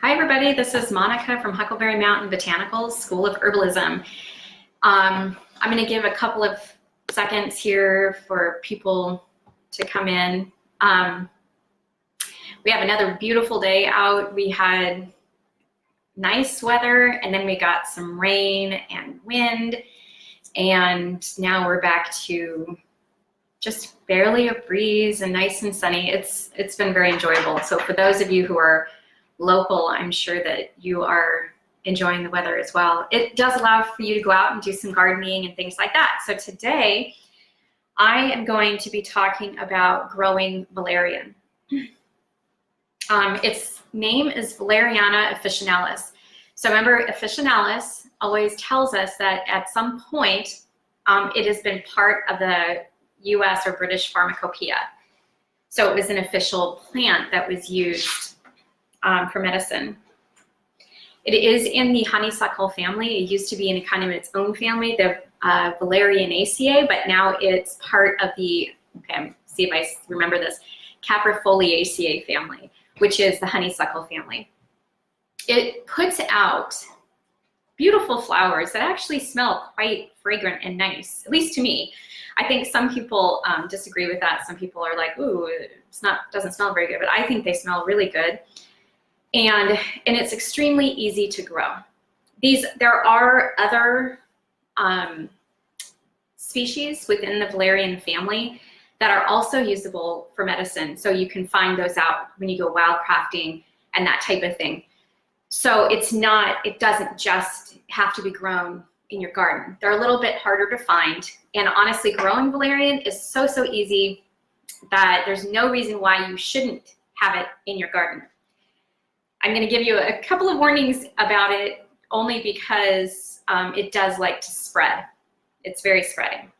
Hi everybody, this is Monica from Huckleberry Mountain Botanicals, School of Herbalism. I'm going to give a couple of seconds here for people to come in. We have another beautiful day out. We had nice weather and then we got some rain and wind, and now we're back to just barely a breeze and nice and sunny. It's been very enjoyable. So for those of you who are local, I'm sure that you are enjoying the weather as well. It does allow for you to go out and do some gardening and things like that. So today I am going to be talking about growing valerian. Its name is Valeriana officinalis. So remember, officinalis always tells us that at some point it has been part of the US or British pharmacopoeia. So it was an official plant that was used for medicine. It is in the honeysuckle family. It used to be in kind of its own family, the Valerianaceae, but now it's part of the, see if I remember this, Caprifoliaceae family, which is the honeysuckle family. It puts out beautiful flowers that actually smell quite fragrant and nice, at least to me. I think some people disagree with that. Some people are like, ooh, doesn't smell very good, but I think they smell really good. And it's extremely easy to grow. There are other species within the valerian family that are also usable for medicine. So you can find those out when you go wildcrafting and that type of thing. So it doesn't just have to be grown in your garden. They're a little bit harder to find. And honestly, growing valerian is so easy that there's no reason why you shouldn't have it in your garden. I'm going to give you a couple of warnings about it only because it does like to spread. It's very spreading.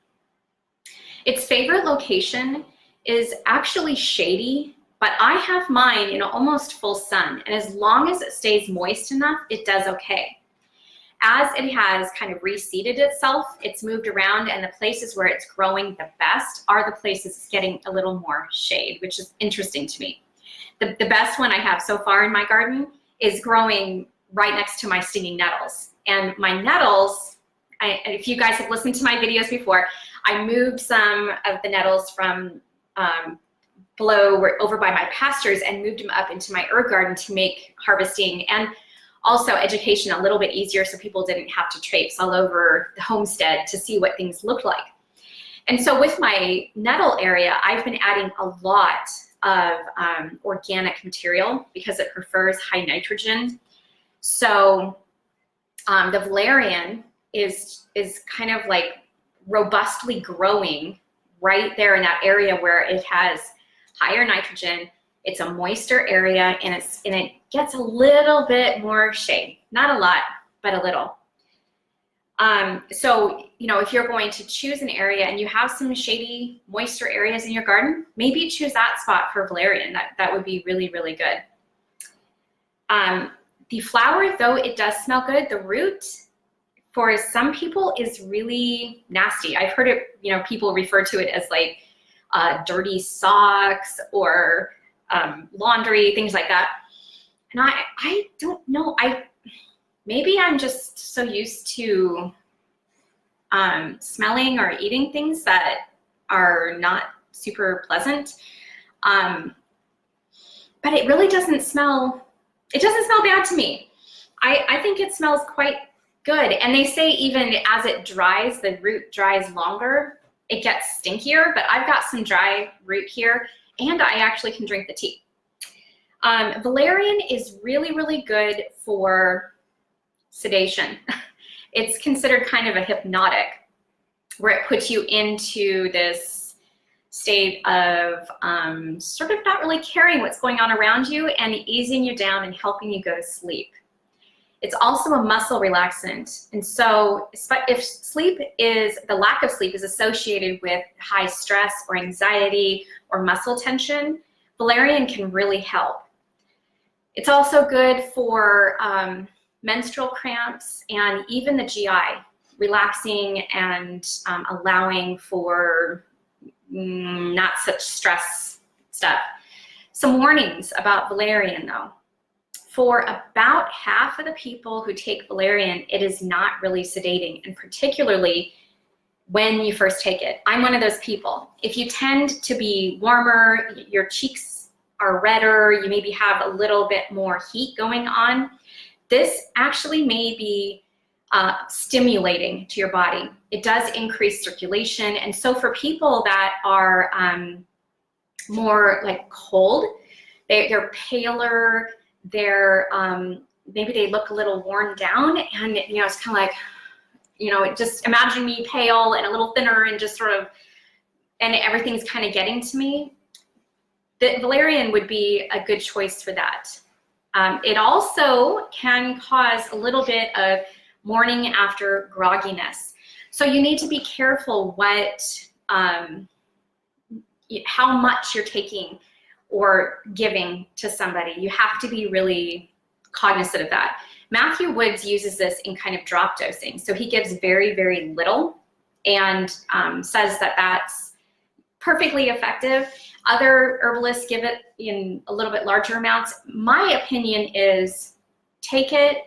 Its favorite location is actually shady, but I have mine in almost full sun, and as long as it stays moist enough, it does okay. As it has kind of reseeded itself, it's moved around, and the places where it's growing the best are the places it's getting a little more shade, which is interesting to me. The best one I have so far in my garden is growing right next to my stinging nettles. And my nettles, if you guys have listened to my videos before, I moved some of the nettles from below over by my pastures and moved them up into my herb garden to make harvesting and also education a little bit easier, so people didn't have to traipse all over the homestead to see what things looked like. And so with my nettle area, I've been adding a lot of organic material because it prefers high nitrogen. So the valerian is kind of like robustly growing right there in that area where it has higher nitrogen. It's a moister area, and it gets a little bit more shade. Not a lot, but a little. So, if you're going to choose an area and you have some shady, moister areas in your garden, maybe choose that spot for valerian. That would be really, really good. The flower, though it does smell good, the root for some people is really nasty. I've heard it, people refer to it as like dirty socks or laundry, things like that. And I don't know. Maybe I'm just so used to smelling or eating things that are not super pleasant. But it really doesn't smell, bad to me. I think it smells quite good. And they say even as it dries, the root dries longer, it gets stinkier, but I've got some dry root here and I actually can drink the tea. Valerian is really, really good for sedation. It's considered kind of a hypnotic, where it puts you into this state of sort of not really caring what's going on around you and easing you down and helping you go to sleep. It's also a muscle relaxant. And so if the lack of sleep is associated with high stress or anxiety or muscle tension, valerian can really help. It's also good for menstrual cramps and even the GI, relaxing and allowing for not such stress stuff. Some warnings about valerian though. for about half of the people who take valerian, it is not really sedating, and particularly when you first take it. I'm one of those people. If you tend to be warmer, your cheeks are redder, you maybe have a little bit more heat going on, this actually may be stimulating to your body. It does increase circulation. And so for people that are more like cold, they're paler, they're maybe they look a little worn down, and you know, it's kind of like, you know, just imagine me pale and a little thinner and just sort of, and everything's kind of getting to me. The valerian would be a good choice for that. It also can cause a little bit of morning after grogginess. So you need to be careful what, how much you're taking or giving to somebody. You have to be really cognizant of that. Matthew Woods uses this in kind of drop dosing. So he gives very, very little and says that that's perfectly effective. Other herbalists give it in a little bit larger amounts. My opinion is take it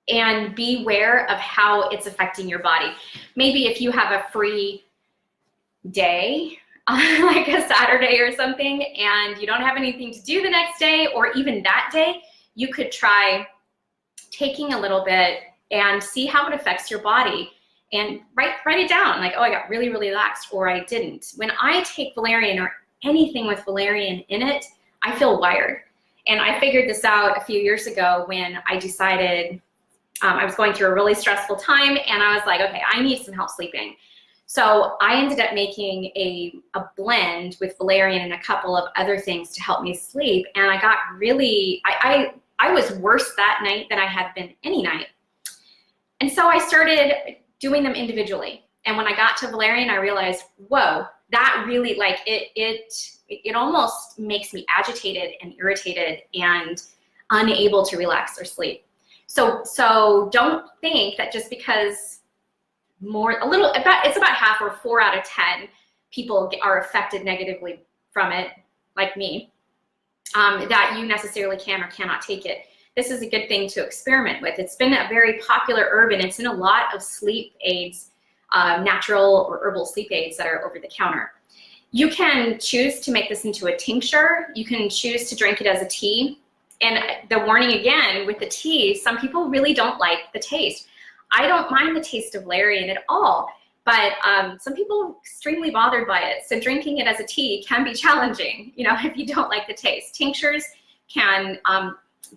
and beware of how it's affecting your body. Maybe if you have a free day, like a Saturday or something, and you don't have anything to do the next day or even that day, you could try taking a little bit and see how it affects your body, and write it down, like, oh, I got really, really relaxed, or I didn't. When I take valerian or anything with valerian in it, I feel wired. And I figured this out a few years ago when I decided I was going through a really stressful time, and I was like, okay, I need some help sleeping. So I ended up making a blend with valerian and a couple of other things to help me sleep. And I got really, I was worse that night than I had been any night. And so I started doing them individually. And when I got to valerian, I realized, whoa, that really, like, it almost makes me agitated and irritated and unable to relax or sleep. So don't think that just because it's about half or 4 out of 10 people are affected negatively from it, like me, that you necessarily can or cannot take it. This is a good thing to experiment with. It's been a very popular herb, and it's in a lot of sleep aids, natural or herbal sleep aids that are over the counter. You can choose to make this into a tincture. You can choose to drink it as a tea. And the warning again with the tea, some people really don't like the taste. I don't mind the taste of valerian at all, but some people are extremely bothered by it. So drinking it as a tea can be challenging, you know, if you don't like the taste. Tinctures can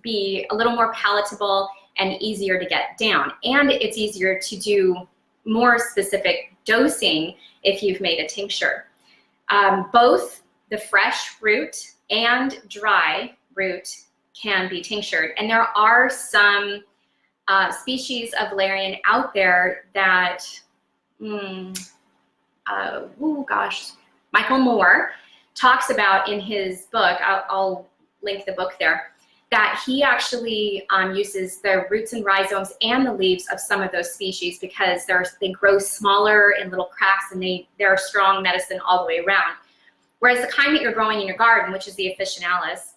be a little more palatable and easier to get down. And it's easier to do more specific dosing if you've made a tincture. Both the fresh root and dry root can be tinctured. And there are some species of valerian out there that, Michael Moore talks about in his book. I'll link the book there, that he actually uses the roots and rhizomes and the leaves of some of those species because they grow smaller in little cracks, and they're strong medicine all the way around. Whereas the kind that you're growing in your garden, which is the officinalis,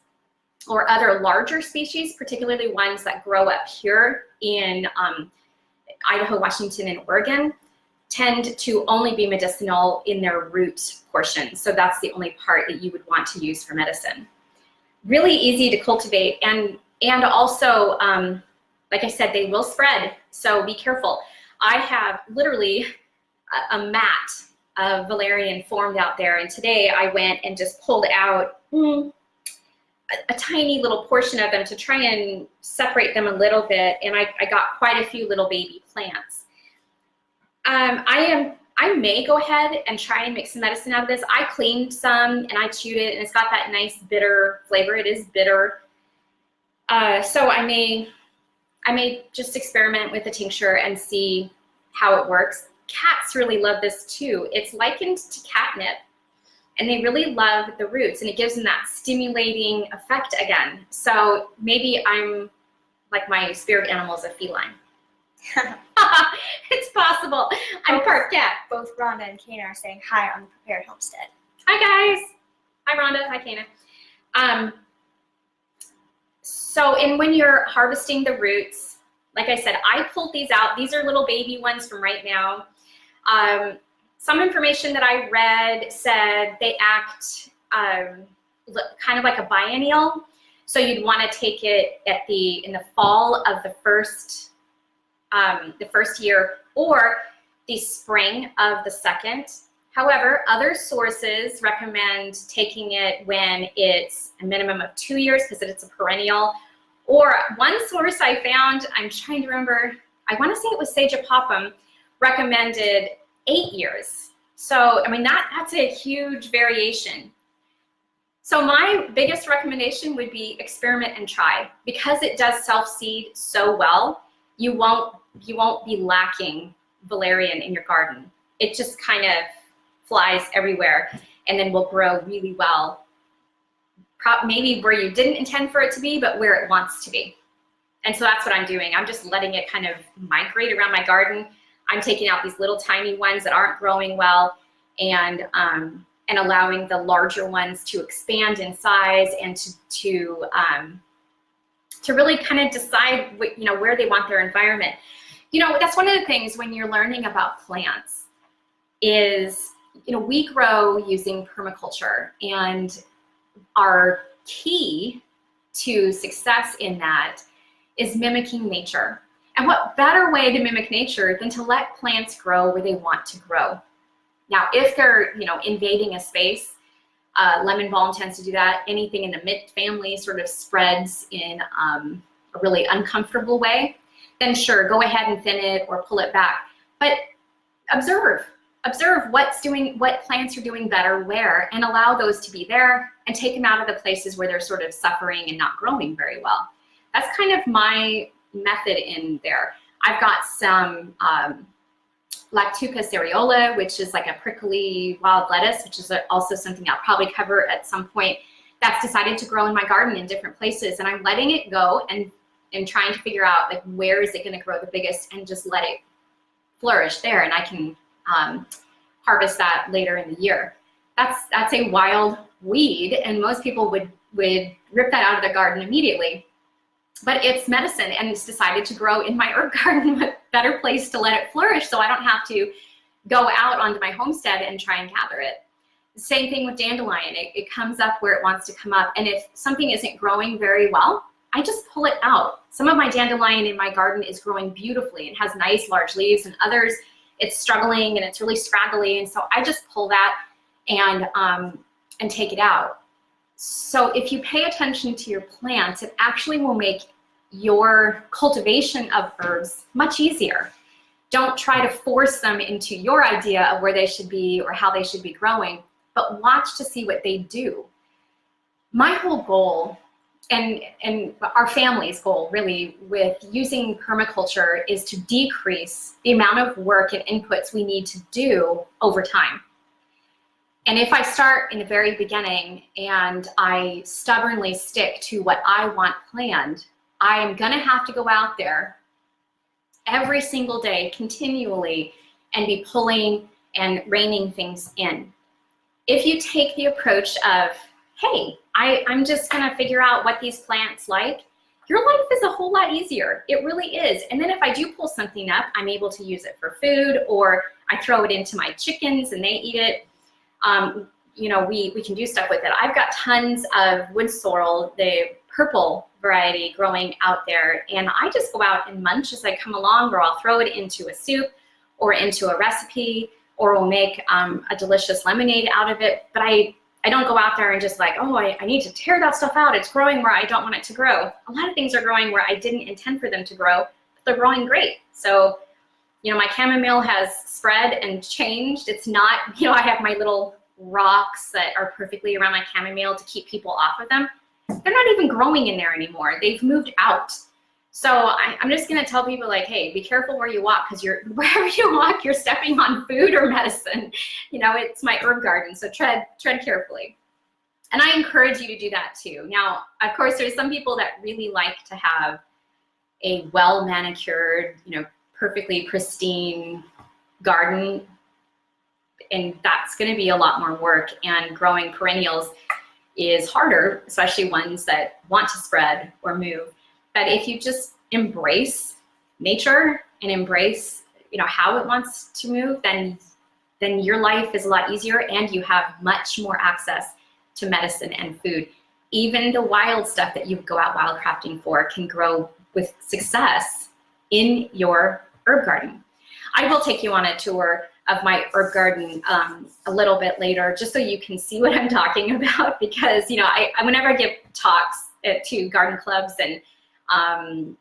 or other larger species, particularly ones that grow up here in Idaho, Washington, and Oregon, tend to only be medicinal in their root portion. So that's the only part that you would want to use for medicine. Really easy to cultivate, and also, like I said, they will spread, so be careful. I have literally a mat of valerian formed out there, and today I went and just pulled out a tiny little portion of them to try and separate them a little bit, and I got quite a few little baby plants. I may go ahead and try and make some medicine out of this. I cleaned some and I chewed it, and it's got that nice bitter flavor. It is bitter. So I may just experiment with a tincture and see how it works. Cats really love this too. It's likened to catnip, and they really love the roots, and it gives them that stimulating effect again. So maybe I'm like my spirit animal is a feline. It's possible. I'm part cat. Both Rhonda and Kana are saying hi on the Prepared Homestead. Hi guys. Hi Rhonda. Hi Kana. So, and when you're harvesting the roots, like I said, I pulled these out. These are little baby ones from right now. Some information that I read said they act kind of like a biennial. So you'd want to take it in the fall of the first year, or the spring of the second. However, other sources recommend taking it when it's a minimum of 2 years because it's a perennial. Or one source I found, I'm trying to remember, I want to say it was Sage Apopum, recommended 8 years. So, I mean, that's a huge variation. So my biggest recommendation would be experiment and try. Because it does self-seed so well, you won't be lacking valerian in your garden. It just kind of flies everywhere and then will grow really well. Maybe where you didn't intend for it to be, but where it wants to be. And so that's what I'm doing. I'm just letting it kind of migrate around my garden. I'm taking out these little tiny ones that aren't growing well, and allowing the larger ones to expand in size and to really kind of decide what, where they want their environment. That's one of the things when you're learning about plants is, we grow using permaculture, and our key to success in that is mimicking nature. And what better way to mimic nature than to let plants grow where they want to grow? Now, if they're, invading a space, lemon balm tends to do that. Anything in the mint family sort of spreads in a really uncomfortable way, then sure, go ahead and thin it or pull it back. But observe what plants are doing better where, and allow those to be there, and take them out of the places where they're sort of suffering and not growing very well. That's kind of my method in there. I've got some Lactuca cereola, which is like a prickly wild lettuce, which is also something I'll probably cover at some point, that's decided to grow in my garden in different places. And I'm letting it go and trying to figure out, like, where is it going to grow the biggest, and just let it flourish there. And I can harvest that later in the year. That's a wild weed, and most people would rip that out of their garden immediately. But it's medicine, and it's decided to grow in my herb garden. What better place to let it flourish so I don't have to go out onto my homestead and try and gather it. Same thing with dandelion. It comes up where it wants to come up. And if something isn't growing very well, I just pull it out. Some of my dandelion in my garden is growing beautifully. It has nice large leaves, and others it's struggling and it's really scraggly. And so I just pull that and take it out. So if you pay attention to your plants, it actually will make your cultivation of herbs much easier. Don't try to force them into your idea of where they should be or how they should be growing, but watch to see what they do. My whole goal, and our family's goal really with using permaculture, is to decrease the amount of work and inputs we need to do over time. And if I start in the very beginning and I stubbornly stick to what I want planned, I am gonna have to go out there every single day continually and be pulling and reining things in. If you take the approach of, hey, I'm just gonna figure out what these plants like, your life is a whole lot easier. It really is. And then if I do pull something up, I'm able to use it for food, or I throw it into my chickens and they eat it. We can do stuff with it. I've got tons of wood sorrel, the purple variety, growing out there, and I just go out and munch as I come along, or I'll throw it into a soup or into a recipe, or we'll make a delicious lemonade out of it. But I don't go out there and just like, oh, I need to tear that stuff out. It's growing where I don't want it to grow. A lot of things are growing where I didn't intend for them to grow, but they're growing great. So, my chamomile has spread and changed. It's not, I have my little rocks that are perfectly around my chamomile to keep people off of them. They're not even growing in there anymore. They've moved out. So I'm just gonna tell people, like, hey, be careful where you walk, because wherever you walk, you're stepping on food or medicine. It's my herb garden, so tread carefully. And I encourage you to do that too. Now, of course, there's some people that really like to have a well-manicured, perfectly pristine garden, and that's gonna be a lot more work. And growing perennials, is harder, especially ones that want to spread or move. But if you just embrace nature and embrace, you know, how it wants to move, then your life is a lot easier and you have much more access to medicine and food. Even the wild stuff that you go out wildcrafting for can grow with success in your herb garden. I will take you on a tour of my herb garden a little bit later, just so you can see what I'm talking about, because, you know, I whenever I give talks to garden clubs and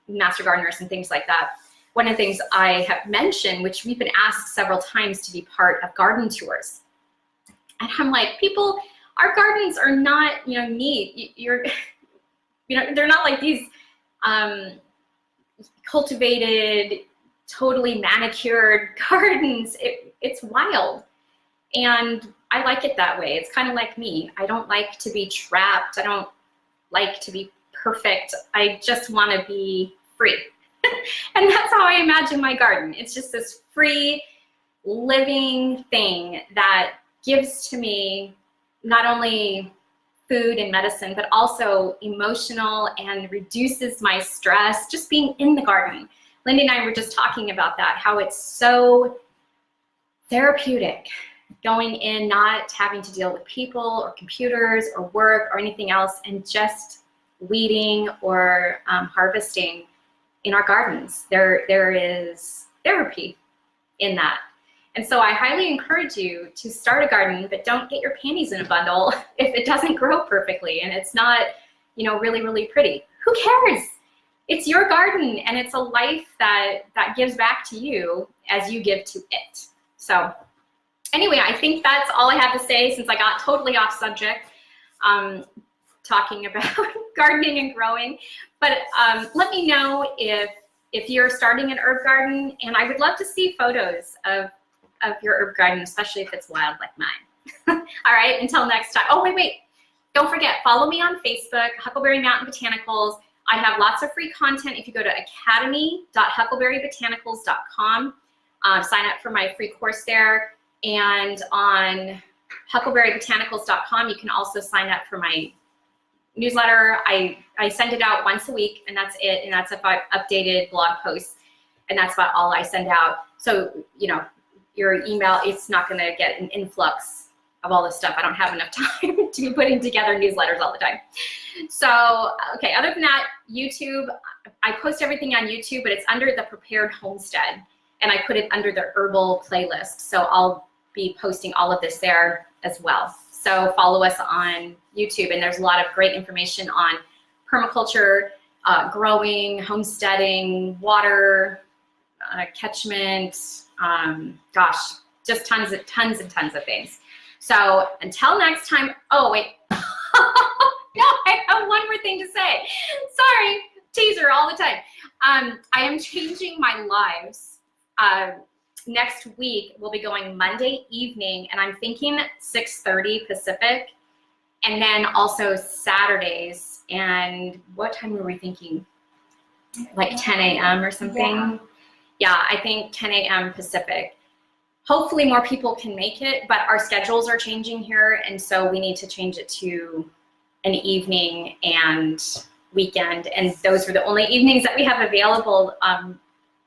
master gardeners and things like that, one of the things I have mentioned, which we've been asked several times to be part of garden tours. And I'm like, people, our gardens are not, you know, neat. You know, they're not like these cultivated, totally manicured gardens. It's wild. And I like it that way. It's kind of like me. I don't like to be trapped. I don't like to be perfect. I just want to be free. And that's how I imagine my garden. It's just this free, living thing that gives to me not only food and medicine, but also emotional and reduces my stress just being in the garden. Lindy and I were just talking about that, how it's so therapeutic going in, not having to deal with people or computers or work or anything else, and just weeding or harvesting in our gardens. There is therapy in that. And so I highly encourage you to start a garden, but don't get your panties in a bundle if it doesn't grow perfectly and it's not, you know, really, really pretty. Who cares? It's your garden, and it's a life that gives back to you as you give to it. So anyway, I think that's all I have to say, since I got totally off subject talking about gardening and growing. But let me know if you're starting an herb garden, and I would love to see photos of your herb garden, especially if it's wild like mine. All right, until next time. Oh, wait. Don't forget, follow me on Facebook, Huckleberry Mountain Botanicals. I have lots of free content. If you go to academy.huckleberrybotanicals.com, sign up for my free course there. And on huckleberrybotanicals.com, you can also sign up for my newsletter. I send it out once a week, and that's it. And that's about updated blog posts. And that's about all I send out. So, you know, your email, it's not going to get an influx of all this stuff. I don't have enough time to be putting together newsletters all the time. So, okay, other than that, YouTube, I post everything on YouTube, but it's under the Prepared Homestead, and I put it under the herbal playlist. So I'll be posting all of this there as well. So follow us on YouTube, and there's a lot of great information on permaculture, growing, homesteading, water, catchment, gosh, just tons and tons of things. So until next time, oh wait, no, I have one more thing to say. Sorry, teaser all the time. I am changing my lives. Next week, we'll be going Monday evening, and I'm thinking 6:30 Pacific, and then also Saturdays. And what time were we thinking? Like 10 a.m. or something? Yeah, I think 10 a.m. Pacific. Hopefully more people can make it, but our schedules are changing here, and so we need to change it to an evening and weekend, and those are the only evenings that we have available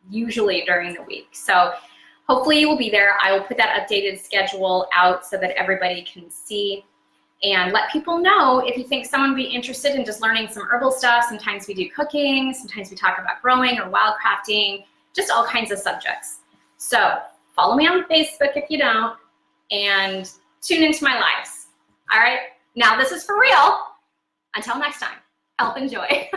usually during the week. So hopefully you will be there. I will put that updated schedule out so that everybody can see, and let people know if you think someone would be interested in just learning some herbal stuff. Sometimes we do cooking, sometimes we talk about growing or wildcrafting, just all kinds of subjects. So follow me on Facebook if you don't, and tune into my lives. All right, now this is for real. Until next time, help enjoy.